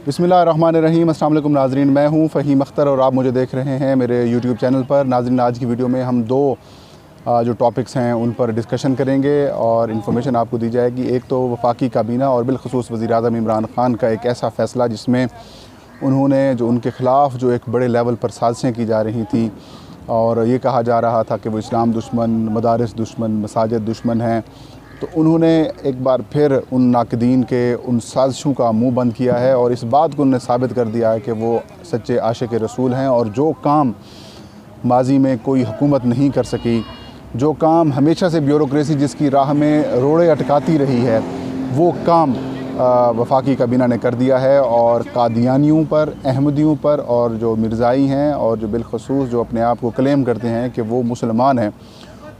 बिस्मिल्लाहिर्रहमानिर्रहीम। अस्सलाम वालेकुम नाज़रीन, मैं हूँ फ़हीम अख्तर और आप मुझे देख रहे हैं मेरे यूट्यूब चैनल पर। नाज़रीन, आज की वीडियो में हम दो जो टॉपिक्स हैं उन पर डिस्कशन करेंगे और इन्फॉर्मेशन आपको दी जाएगी। एक तो वफाकी काबीना और बिलखुसूस वज़ीर-ए-आज़म इमरान ख़ान का एक ऐसा फ़ैसला जिसमें उन्होंने जो उनके ख़िलाफ़ जो एक बड़े लेवल पर साजिशें की जा रही थी और ये कहा जा रहा था कि वो इस्लाम दुश्मन, मदारिस दुश्मन, मसाजिद दुश्मन हैं, तो उन्होंने एक बार फिर उन नाक़दीन के उन साजिशों का मुँह बंद किया है और इस बात को उन्होंने साबित कर दिया है कि वो सच्चे आशिक़ रसूल हैं। और जो काम माजी में कोई हुकूमत नहीं कर सकी, जो काम हमेशा से ब्यूरोक्रेसी जिसकी राह में रोड़े अटकाती रही है, वो काम वफाकी काबीना ने कर दिया है। और कादियानियों पर, अहमदियों पर और जो मिर्ज़ाई हैं और जो बिलखसूस जो अपने आप को क्लेम करते हैं कि वो मुसलमान हैं,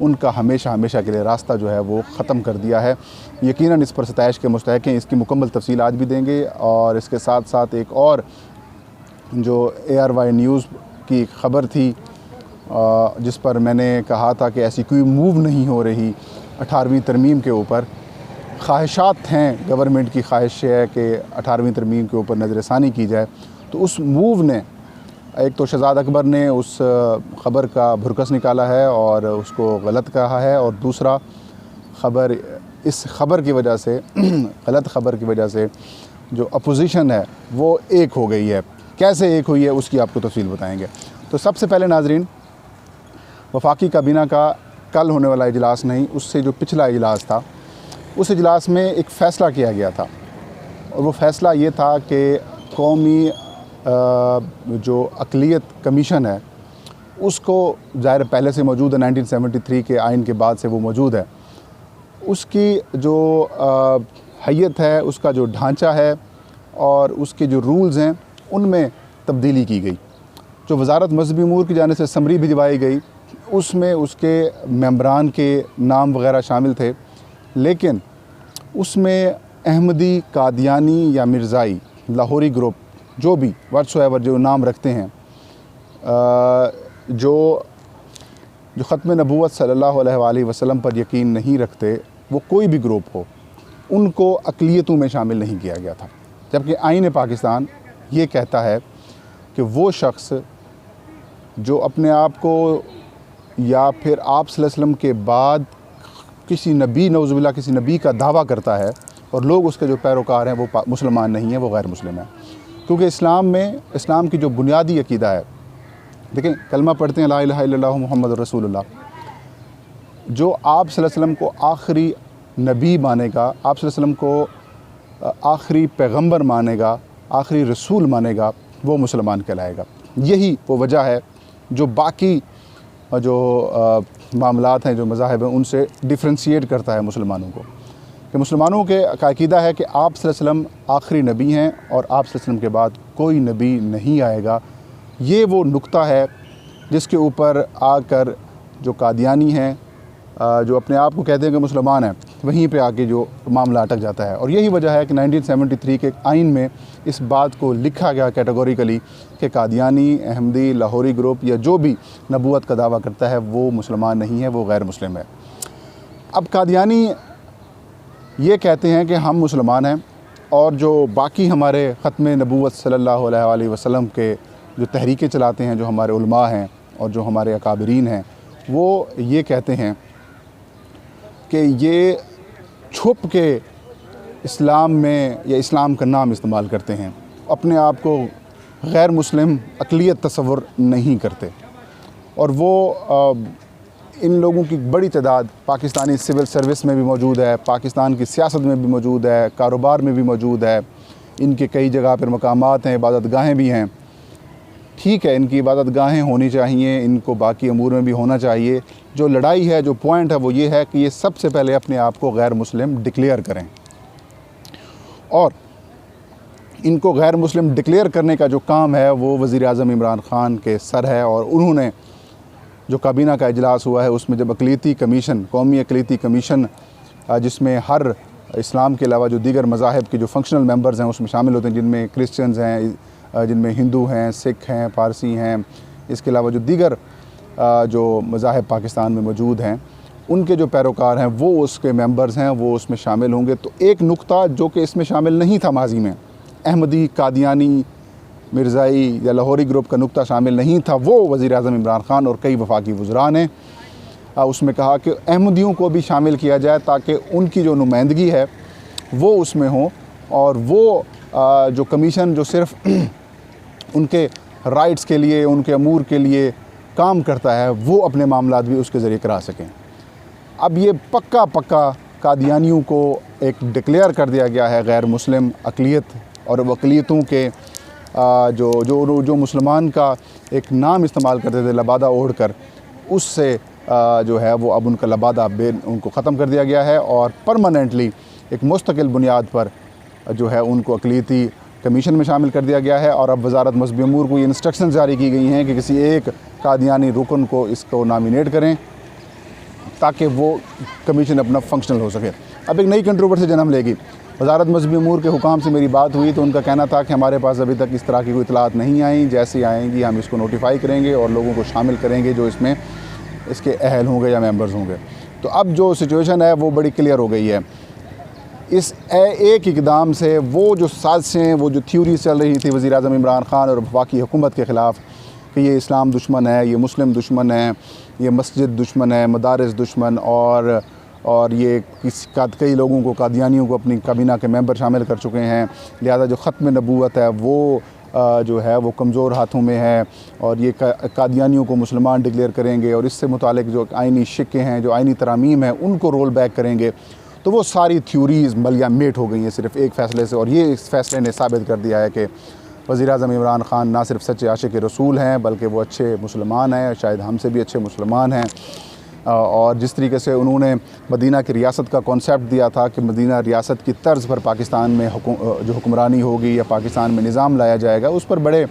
उनका हमेशा हमेशा के लिए रास्ता जो है वो ख़त्म कर दिया है। यकीनन इस पर सताइश के मुस्तहिक़ हैं। इसकी मुकम्मल तफ़सील आज भी देंगे और इसके साथ साथ एक और जो ARY न्यूज़ की ख़बर थी जिस पर मैंने कहा था कि ऐसी कोई मूव नहीं हो रही 18वीं तरमीम के ऊपर। ख्वाहिशात हैं, गवर्नमेंट की ख्वाहिश है कि 18वीं तरमीम के ऊपर नज़रसानी की जाए, तो उस मूव ने एक तो शहज़ाद अकबर ने उस ख़बर का भुरकस निकाला है और उसको गलत कहा है, और दूसरा इस ख़बर की वजह से गलत ख़बर की वजह से जो अपोजिशन है वो एक हो गई है। कैसे एक हुई है उसकी आपको तफसील बताएंगे। तो सबसे पहले नाज़रीन, वफाकी काबीना का कल होने वाला इजलास नहीं, उससे जो पिछला इजलास था, उस इजलास में एक फ़ैसला किया गया था और वो फ़ैसला ये था कि कौमी जो अक़लियत कमीशन है उसको, ज़ाहिर पहले से मौजूद है, 1973 के आइन के बाद से वो मौजूद है, उसकी जो हैयत है, उसका जो ढांचा है और उसके जो रूल्स हैं उनमें तब्दीली की गई। जो वज़ारत मज़हबी अमूर की जानिब से समरी भिजवाई गई उसमें उसके मेंबरान के नाम वग़ैरह शामिल थे, लेकिन उसमें अहमदी, कादियानी या मिर्ज़ाई, लाहौरी ग्रुप, जो भी व्हाट्सोएवर जो नाम रखते हैं, जो ख़त्म नबूवत सल्लल्लाहु अलैहि वसल्लम पर यकीन नहीं रखते, वो कोई भी ग्रुप हो, उनको अक़लियतों में शामिल नहीं किया गया था। जबकि आईन पाकिस्तान ये कहता है कि वो शख्स जो अपने आप को या फिर आप सल्लल्लाहु अलैहि वसल्लम के बाद किसी नबी, नऊज़ुबिल्लाह किसी नबी का दावा करता है और लोग उसके जो पैरोकार हैं वो मुसलमान नहीं हैं, वो गैर मुस्लिम है। क्योंकि इस्लाम में, इस्लाम की जो बुनियादी अक़ीदा है, देखें, कलमा पढ़ते हैं ला इलाहा इल्लल्लाहु मुहम्मदुर रसूलुल्लाह, जो आप सल्लल्लाहु अलैहि वसल्लम को आखिरी नबी मानेगा, आप सल्लल्लाहु अलैहि वसल्लम को आखिरी पैगंबर मानेगा, आखिरी रसूल मानेगा, वो मुसलमान कहलाएगा। यही वो वजह है जो बाकी जो मामलात हैं, जो मज़ाहिब हैं, उनसे डिफ्रेंशिएट करता है मुसलमानों को, कि मुसलमानों के अक़ीदा है कि आप सल्लल्लाहु अलैहि वसल्लम आखिरी नबी हैं और आप सल्लल्लाहु अलैहि वसल्लम के बाद कोई नबी नहीं आएगा। ये वो नुक्ता है जिसके ऊपर आकर जो कादियानी हैं, जो अपने आप को कहते हैं कि मुसलमान हैं, वहीं पे आके जो मामला अटक जाता है। और यही वजह है कि 1973 के आइन में इस बात को लिखा गया कैटेगोरिकली कि कादियानी, अहमदी, लाहौरी ग्रुप या जो भी नबूवत का दावा करता है वो मुसलमान नहीं है, वो गैर मुस्लिम है। अब कादियानी ये कहते हैं कि हम मुसलमान हैं और जो बाकी हमारे ख़त्म नबूवत सल्लल्लाहु अलैहि वसल्लम के जो तहरीकें चलाते हैं, जो हमारे उलमा हैं और जो हमारे अकाबरीन हैं, वो ये कहते हैं कि ये छुप के इस्लाम में या इस्लाम का नाम इस्तेमाल करते हैं, अपने आप को गैर मुस्लिम अक़लियत तस्वुर नहीं करते। और वो इन लोगों की बड़ी तादाद पाकिस्तानी सिविल सर्विस में भी मौजूद है, पाकिस्तान की सियासत में भी मौजूद है, कारोबार में भी मौजूद है। इनके कई जगह पर मकामात हैं, इबादत गाहें भी हैं। ठीक है, इनकी इबादत गाहें होनी चाहिए, इनको बाकी अमूर में भी होना चाहिए। जो लड़ाई है, जो पॉइंट है, वो ये है कि ये सबसे पहले अपने आप को गैर मुस्लिम डिक्लेयर करें, और इनको गैर मुस्लिम डिक्लेयर करने का जो काम है वो वज़ीर-ए-आज़म इमरान ख़ान के सर है। और उन्होंने जो काबीना का इजलास हुआ है उसमें जब अक़लियती कमीशन, कौमी अक़लियती कमीशन, जिसमें हर इस्लाम के अलावा जो दीगर मज़ाहिब के जो फंक्शनल मेंबर्स हैं उसमें शामिल होते हैं, जिनमें क्रिश्चियंस हैं, जिनमें हिंदू हैं, सिख हैं, पारसी हैं, इसके अलावा जो दीगर जो मज़ाहिब पाकिस्तान में मौजूद हैं, उनके जो पैरोकार हैं वो उसके मेंबर्स हैं, वो उसमें शामिल होंगे। तो एक नुक्ता जो कि इसमें शामिल नहीं था माजी में, अहमदी, कादियानी, मिर्ज़ाई या लाहौरी ग्रुप का नुक्ता शामिल नहीं था, वो वज़ीर-ए-आज़म इमरान ख़ान और कई वफाकी वज़रा ने उसमें कहा कि अहमदियों को भी शामिल किया जाए ताकि उनकी जो नुमाइंदगी है वो उसमें हो, और वो जो कमीशन जो सिर्फ़ उनके राइट्स के लिए, उनके अमूर के लिए काम करता है, वो अपने मामलात भी उसके ज़रिए करा सकें। अब ये पक्का कादियानियों को एक डिक्लेयर कर दिया गया है गैर मुस्लिम अक़लियत, और अक़लियतों के जो मुसलमान का एक नाम इस्तेमाल करते थे लबादा ओढ़ कर, उससे जो है वो अब उनका लबादा उनको ख़त्म कर दिया गया है और परमानेंटली एक मुस्तकिल बुनियाद पर जो है उनको अक़लियती कमीशन में शामिल कर दिया गया है। और अब वज़ारत मज़हबी अमूर को ये इंस्ट्रक्शन जारी की गई हैं कि किसी एक कादियानी रुकन को इसको नामिनेट करें ताकि वो कमीशन अपना फंक्शनल हो सके। अब एक नई कंट्रोवर्सी जन्म लेगी। वज़ारत मज़हबी अमूर के हुकाम से मेरी बात हुई तो उनका कहना था कि हमारे पास अभी तक इस तरह की कोई इतलात नहीं आई, जैसे आएंगी हम इसको नोटिफाई करेंगे और लोगों को शामिल करेंगे जो इसमें इसके अहल होंगे या मेंबर्स होंगे। तो अब जो सिचुएशन है वो बड़ी क्लियर हो गई है। इस एक इकदाम से वो जो साजिशें, वो जो थ्योरी चल रही थी वज़ीर-ए-आज़म इमरान ख़ान और वफाकी हुकूमत के ख़िलाफ़ कि ये इस्लाम दुश्मन है, ये मुस्लिम दुश्मन है, ये मस्जिद दुश्मन है, मदारिस दुश्मन, और ये कई लोगों को, कादियानियों को अपनी काबीना के मेंबर शामिल कर चुके हैं, लिहाजा जो ख़त्म नबूवत है वो जो है वो कमज़ोर हाथों में है, और ये कादियानियों को मुसलमान डिक्लेयर करेंगे और इससे मुतालिक जो आइनी शिक्के हैं, जो आइनी तरामीम हैं, उनको रोल बैक करेंगे। तो वो सारी थ्योरीज़ मलिया मेट हो गई हैं सिर्फ़ एक फ़ैसले से, और ये इस फ़ैसले ने साबित कर दिया है कि वज़ीर-ए-आज़म इमरान ख़ान ना सिर्फ सच्चे आशिक़ रसूल हैं बल्कि वो अच्छे मुसलमान हैं, शायद हमसे भी अच्छे मुसलमान हैं। और जिस तरीके से उन्होंने मदीना की रियासत का कॉन्सेप्ट दिया था कि मदीना रियासत की तर्ज़ पर पाकिस्तान में जो हुक्मरानी होगी या पाकिस्तान में निज़ाम लाया जाएगा, उस पर बड़े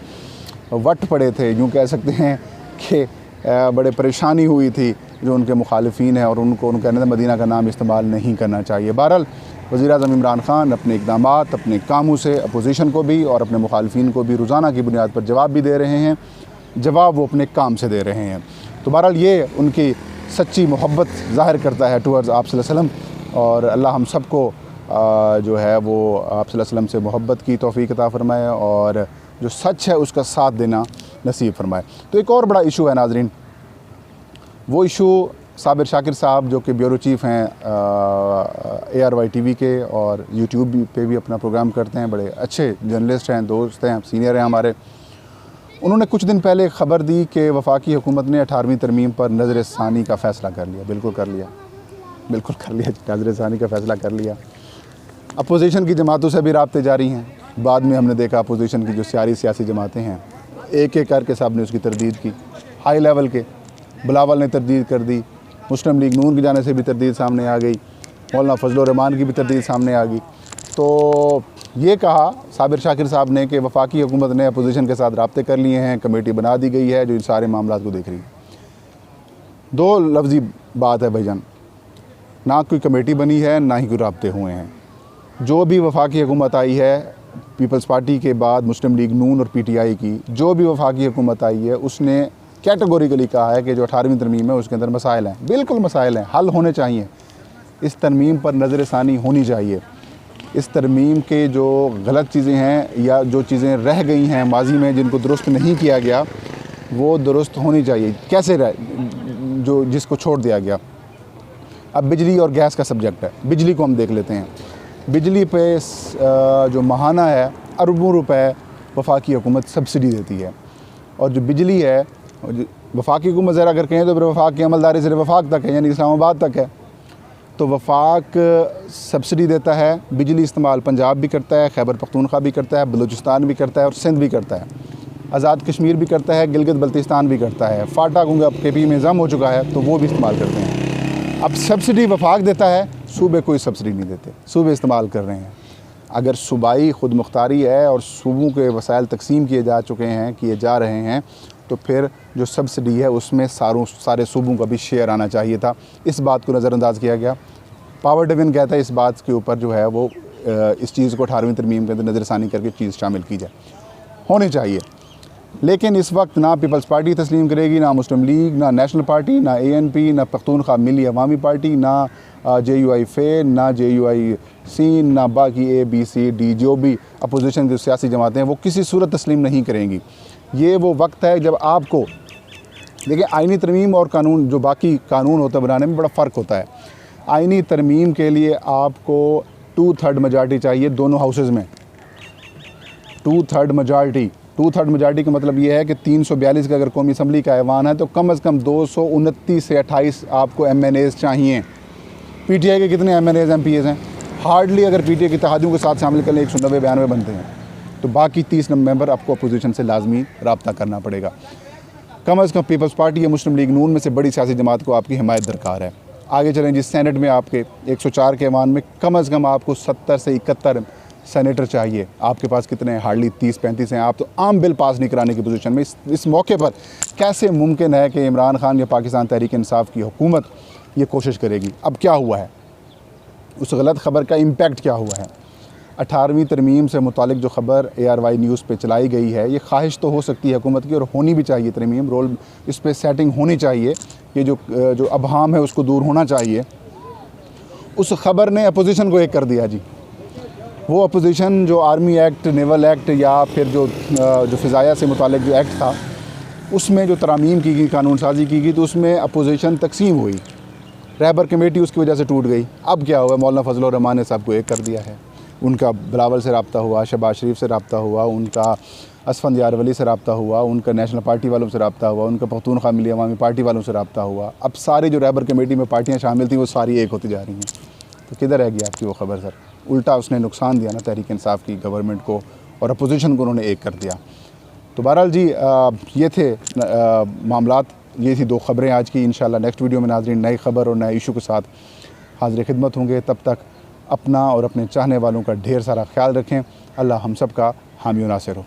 वट पड़े थे, यूँ कह सकते हैं कि बड़े परेशानी हुई थी जो उनके मुखालिफिन हैं, और उनको कहने मदीना का नाम इस्तेमाल नहीं करना चाहिए। बहरहाल वज़ीर-ए-आज़म इमरान ख़ान अपने इक़दामात, अपने कामों से अपोजिशन को भी और अपने मुखालिफिन को भी रोज़ाना की बुनियाद पर जवाब भी दे रहे हैं, जवाब वो अपने काम से दे रहे हैं। तो बहरहाल ये उनकी सच्ची मोहब्बत ज़ाहिर करता है टुवर्ड्स आप सल्लल्लाहु अलैहि वसल्लम, और अल्लाह हम सबको जो है वो आप सल्लल्लाहु अलैहि वसल्लम से मोहब्बत की तौफ़ीक़ अता फ़रमाए और जो सच है उसका साथ देना नसीब फरमाए। तो एक और बड़ा इशू है नाज़रीन, वो इशू साबिर शाकिर साहब जो कि ब्यूरो चीफ़ हैं ARY TV के, और यूट्यूब पे भी अपना प्रोग्राम करते हैं, बड़े अच्छे जर्नलिस्ट हैं, दोस्त हैं, सीनियर हैं हमारे। उन्होंने कुछ दिन पहले ख़बर दी कि वफाकी हुकूमत ने 18वीं तरमीम पर नज़र सानी का फ़ैसला कर लिया। बिल्कुल कर लिया, नज़र सानी का फ़ैसला कर लिया। अपोजिशन की जमातों से भी राब्ते जारी हैं। बाद में हमने देखा अपोजिशन की जो सियासी जमातें हैं, एक एक करके सब ने उसकी तरदीद की। हाई लेवल के बिलावल ने तरदीद कर दी, मुस्लिम लीग नून की जाने से भी तरदीद सामने आ गई, मौलाना फजल रहमान की भी तरदीद सामने आ गई। तो ये कहा साबिर शाकिर साहब ने कि वफाकी हुकूमत ने अपोजिशन के साथ राब्ते कर लिए हैं, कमेटी बना दी गई है जो इन सारे मामलात को देख रही है। दो लफ्ज़ी बात है भाईजान, ना कोई कमेटी बनी है, ना ही कोई राब्ते हुए हैं। जो भी वफाकी हुकूमत आई है पीपल्स पार्टी के बाद मुस्लिम लीग नून और PTI की, जो भी वफाकी हुकूमत आई है उसने कैटेगोरिकली कहा है कि जो 18वीं तरमीम है उसके अंदर मसाइल हैं, बिल्कुल मसाइल हैं, हल होने चाहिए। इस तरमीम पर नज़र सानी होनी चाहिए। इस तरमीम के जो गलत चीज़ें हैं या जो चीज़ें रह गई हैं माजी में जिनको दुरुस्त नहीं किया गया, वो दुरुस्त होनी चाहिए। कैसे जो जिसको छोड़ दिया गया। अब बिजली और गैस का सब्जेक्ट है, बिजली को हम देख लेते हैं। बिजली पे जो माहाना है अरबों रुपए वफाकी हुकूमत सब्सिडी देती है, और जो बिजली है वफाकी हुकूमत ज़रा अगर कहें तो फिर वफाक की अमलदारी सिर्फ वफाक तक है, यानी इस्लामाबाद तक है। तो वफाक सब्सिडी देता है, बिजली इस्तेमाल पंजाब भी करता है, खैबर पख्तूनख्वा भी करता है, बलूचिस्तान भी करता है और सिंध भी करता है, आज़ाद कश्मीर भी करता है, गिलगित बल्तिस्तान भी करता है। फाटा क्योंकि अब KP में जम हो चुका है तो वो भी इस्तेमाल करते हैं। अब सब्सिडी वफाक देता है, सूबे कोई सब्सिडी नहीं देते, सूबे इस्तेमाल कर रहे हैं। अगर सूबाई खुद मुख्तारी है और सूबों के वसाइल तकसीम किए जा रहे हैं तो फिर जो सब्सिडी है उसमें सारे सूबों का भी शेयर आना चाहिए था। इस बात को नज़रअंदाज किया गया। पावर डिवीज़न कहता है इस बात के ऊपर जो है वो इस चीज़ को 18वीं तरमीम के अंदर नज़रसानी करके चीज़ शामिल की जाए, होनी चाहिए। लेकिन इस वक्त ना पीपल्स पार्टी तस्लीम करेगी, ना मुस्लिम लीग, ना नेशनल पार्टी, ना ANP, ना पख्तूनख्वा मिली अवामी पार्टी, ना JUI फे, ना JUI सीन, ना बाकी ABCD जो भी अपोजिशन की सियासी जमातें हैं वो किसी सूरत तस्लीम नहीं करेंगी। ये वो वक्त है जब आपको देखिए, आइनी तरमीम और कानून जो बाकी कानून होता है बनाने में बड़ा फ़र्क होता है। आइनी तरमीम के लिए आपको 2/3 मेजॉरिटी चाहिए दोनों हाउसेज़ में। 2/3 मेजॉरिटी का मतलब ये है कि 342 का अगर कौमी असम्बली का ऐवान है तो कम से कम 229 से 28 आपको MNAs चाहिए। PTI के कितने MNAs MPAs हैं? हार्डली अगर PTI की इत्तेहादियों के साथ शामिल कर लें 190-92 बनते हैं, तो बाकी 30 मेंबर आपको अपोजिशन से लाजमी रब्ता करना पड़ेगा। कम से कम पीपल्स पार्टी या मुस्लिम लीग नून में से बड़ी सियासी जमात को आपकी हिमायत दरकार है। आगे चलें जी, सेनेट में आपके 104 के ऐवान में कम से कम आपको 70 से 71 सेनेटर चाहिए। आपके पास कितने हैं? हार्डली 30-35 हैं। आप तो आम बिल पास नहीं कराने की पोजीशन में। इस मौके पर कैसे मुमकिन है कि इमरान खान या पाकिस्तान तहरीक इंसाफ की हुकूमत ये कोशिश करेगी? अब क्या हुआ है, उस गलत ख़बर का इम्पैक्ट क्या हुआ है? 18वीं तरमीम से मुतालिक जो ख़बर ARY न्यूज़ पे चलाई गई है, ये ख्वाहिश तो हो सकती है हुकूमत की और होनी भी चाहिए। तरमीम रोल इस पर सेटिंग होनी चाहिए। ये जो अबहाम है उसको दूर होना चाहिए। उस ख़बर ने अपोजिशन को एक कर दिया जी। वो अपोजिशन जो आर्मी एक्ट, नेवल एक्ट या फिर जो फ़िज़ाया से मुतालिक जो एक्ट था उसमें जो तरामीम की गई, कानून साजी की गई, तो उसमें अपोजिशन तकसीम हुई। रहबर कमेटी उसकी वजह से टूट गई। अब क्या हुआ? मौलाना फजल रहमान ने साहब को एक कर दिया है। उनका बिलावल से रब्ता हुआ, शहबाज शरीफ से रब्ता हुआ, उनका असफंदियार वली से रब्ता हुआ, उनका नेशनल पार्टी वालों से रब्ता हुआ, उनका पख्तूनख्वा मिली अवामी पार्टी वालों से रब्ता हुआ। अब सारी जो रहबर कमेटी में पार्टियाँ शामिल थी वो सारी एक होती जा रही हैं। तो किधर रहेगी आपकी वो खबर सर? उल्टा उसने नुकसान दिया ना तहरीक इंसाफ की गवर्नमेंट को, और अपोजिशन को उन्होंने एक कर दिया। तो बहरहाल जी ये थे मामलात, ये थी 2 ख़बरें आज की। इंशाल्लाह नेक्स्ट वीडियो में नाज़रीन नई ख़बर और नए इशू के साथ हाज़िर खिदमत होंगे। तब तक अपना और अपने चाहने वालों का ढेर सारा ख्याल रखें। अल्लाह हम सब का हामी और नासिर हो।